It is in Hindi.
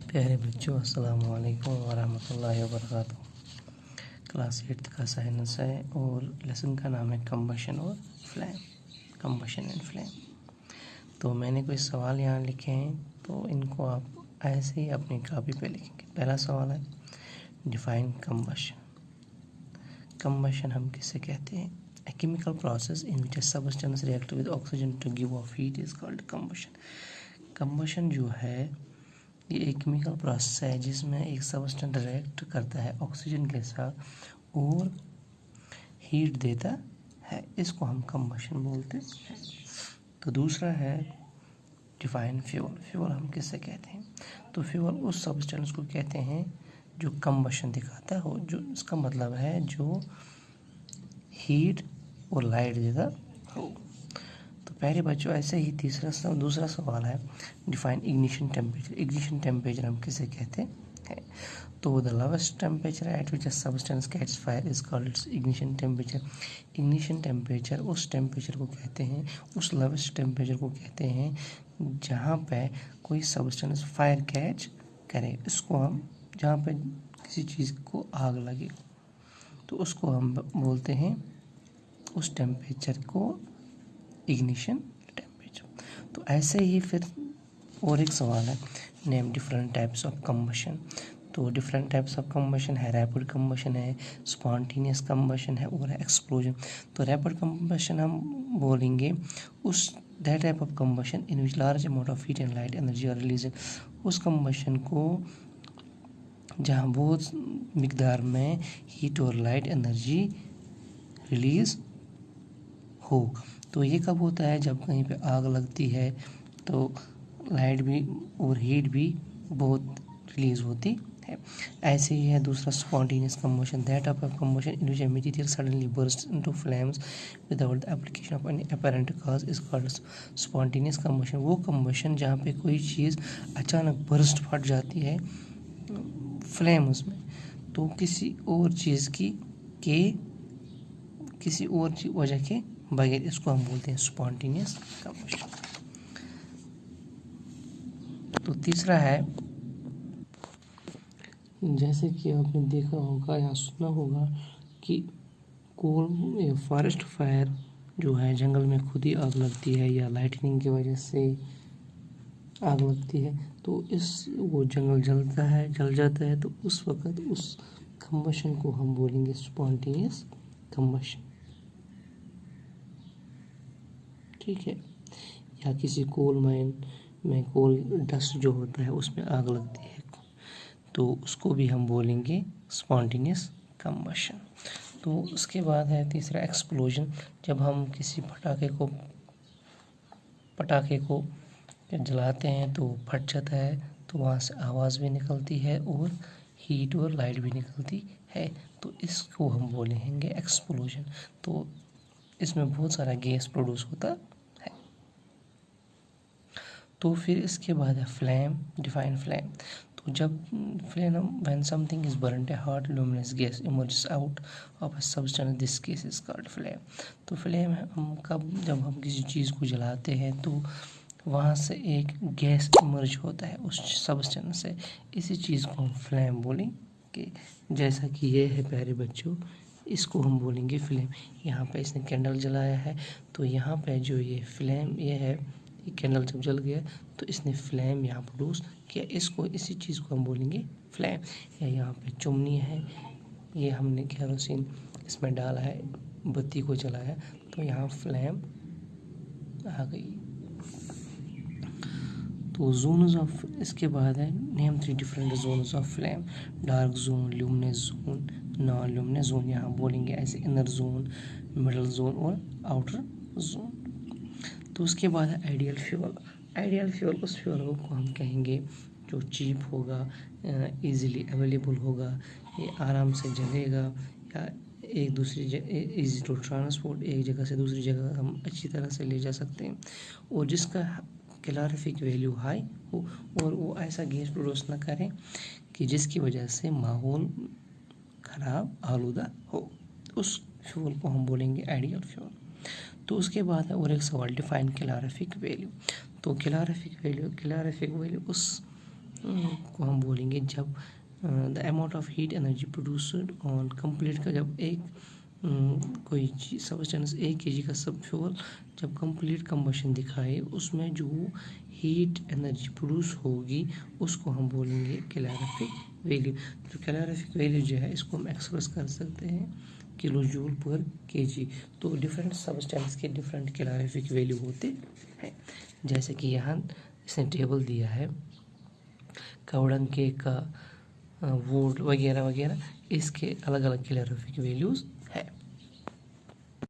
प्यारे बच्चों, अस्सलामु अलैकुम वरहमतुल्लाहि वबरकातुहू। क्लास 8 का साइंस है और लेसन का नाम है कम्बशन और फ्लेम, कम्बशन एंड फ्लेम। तो मैंने कुछ सवाल यहाँ लिखे हैं, तो इनको आप ऐसे ही अपनी कॉपी पे लिखेंगे। पहला सवाल है, डिफाइन कम्बशन। कम्बशन हम किसे कहते हैं? A chemical process in which a substance react with oxygen to give off heat is called combustion. Combustion जो है ये एक केमिकल प्रोसेस है जिसमें एक सबस्टेंस रिएक्ट करता है ऑक्सीजन के साथ और हीट देता है, इसको हम कम्बशन बोलते हैं। तो दूसरा है डिफाइन फ्यूल। फ्यूल हम किससे कहते हैं? तो फ्यूल उस सबस्टेंस को कहते हैं जो कम्बशन दिखाता हो, जो इसका मतलब है जो हीट और लाइट देता हो। तो पहले बच्चों ऐसे ही दूसरा सवाल है, define ignition temperature. Ignition temperature हम किसे कहते हैं? तो the lowest temperature at which a substance catch fire is called ignition temperature. Ignition temperature उस टेम्परेचर को कहते हैं, उस लोवेस्ट टेम्परेचर को कहते हैं जहाँ पे कोई सब्सटेंस फायर कैच करे। इसको हम जहाँ पे किसी चीज़ को आग लगे तो उसको हम बोलते हैं, उस टेम्परेचर को इग्निशन टेम्परेचर। तो ऐसे ही फिर और एक सवाल है, name different types of combustion. तो डिफरेंट टाइप्स ऑफ कम्बशन है, रैपिड कम्बशन है, स्पॉन्टेनियस कम्बशन है और एक्सप्लोजन। तो रैपिड कम्बशन हम बोलेंगे उस that type of combustion in which large amount of heat and light energy are release. उस कम्बशन को जहाँ बहुत मिकदार में हीट और लाइट एनर्जी रिलीज हो। तो ये कब होता है? जब कहीं पे आग लगती है तो लाइट भी और हीट भी बहुत रिलीज होती है। ऐसे ही है दूसरा spontaneous combustion, that type of combustion in which a material suddenly burst into flames without the application of any apparent cause is called spontaneous combustion. वो कम्बशन जहाँ पे कोई चीज़ अचानक बर्स्ट फट जाती है फ्लेम उसमें, तो किसी और चीज़ किसी और वजह के बगैर, इसको हम बोलते हैं स्पॉन्टेनियस कम्बशन। तो तीसरा है, जैसे कि आपने देखा होगा या सुना होगा कि कोल फॉरेस्ट फायर जो है जंगल में खुद ही आग लगती है या लाइटनिंग की वजह से आग लगती है, तो वो जंगल जल जाता है, तो उस वक़्त उस कम्बशन को हम बोलेंगे स्पॉन्टेनियस कम्बशन। ठीक है। या किसी कोल माइन में कोल डस्ट जो होता है उसमें आग लगती है, तो उसको भी हम बोलेंगे स्पॉन्टेनियस कम्बशन। तो उसके बाद है तीसरा एक्सप्लोजन। जब हम किसी पटाखे को जलाते हैं तो फट जाता है, तो वहाँ से आवाज़ भी निकलती है और हीट और लाइट भी निकलती है, तो इसको हम बोलेंगे एक्सप्लोजन। तो इसमें बहुत सारा गैस प्रोड्यूस होता है। तो फिर इसके बाद है फ्लेम, डिफाइन फ्लेम। तो जब flame, when something is burned, A hot luminous gas emerges out of a substance, this gas is called flame. तो फ्लेम हम कब, जब हम किसी चीज़ को जलाते हैं तो वहाँ से एक गैस इमर्ज होता है उस सब्सटेंस से, इसी चीज़ को हम फ्लेम बोलेंगे। जैसा कि ये है प्यारे बच्चों, इसको हम बोलेंगे फ्लेम। यहाँ पे इसने कैंडल जलाया है, तो यहाँ पे जो ये फ्लेम ये है, ये कैंडल जब जल गया तो इसने फ्लेम यहाँ प्रोड्यूस किया, इसी चीज़ को हम बोलेंगे फ्लेम। या यहाँ पे चिमनी है, ये हमने केरोसिन इसमें डाला है, बत्ती को जलाया, तो यहाँ फ्लेम आ गई। तो जोन्स ऑफ, इसके बाद है name 3 different zones of flame, dark zone, luminous zone, non luminous zone. यहाँ बोलेंगे ऐसे इनर जोन, मिडल जोन और आउटर जोन। तो उसके बाद है आइडियल फ्यूल। आइडियल फ्यूल उस फ्यूल को हम कहेंगे जो चीप होगा, इजीली अवेलेबल होगा, ये आराम से जलेगा, या एक दूसरी जगह इजी टू ट्रांसपोर्ट, एक जगह से दूसरी जगह हम अच्छी तरह से ले जा सकते हैं, और जिसका कैलोरीफिक वैल्यू हाई हो, और वो ऐसा गैस प्रोड्यूस ना करें कि जिसकी वजह से माहौल खराब आलूदा हो। उस फ्यूल को हम बोलेंगे आइडियल फ्यूल। तो उसके बाद है और एक सवाल, डिफाइन कैलोरीफिक वैल्यू। तो कैलोरीफिक वैल्यू उस को हम बोलेंगे जब the amount of heat energy produced on complete का जब एक कोई सब्सटेंस 1 kg का सब फ्यूल जब कंप्लीट कंबशन दिखाए उसमें जो हीट एनर्जी प्रोड्यूस होगी उसको हम बोलेंगे कैलोरीफिक वैल्यू। तो कैलोरीफिक वैल्यू जो है इसको हम एक्सप्रेस कर सकते हैं किलो जूल पर केजी। तो डिफरेंट सब्सटेंस के डिफरेंट कैलोरीफिक वैल्यू होते हैं। जैसे कि यहाँ इसने टेबल दिया है कवड़न केक का, वुड वगैरह वगैरह, इसके अलग अलग कैलोरीफिक वैल्यूज़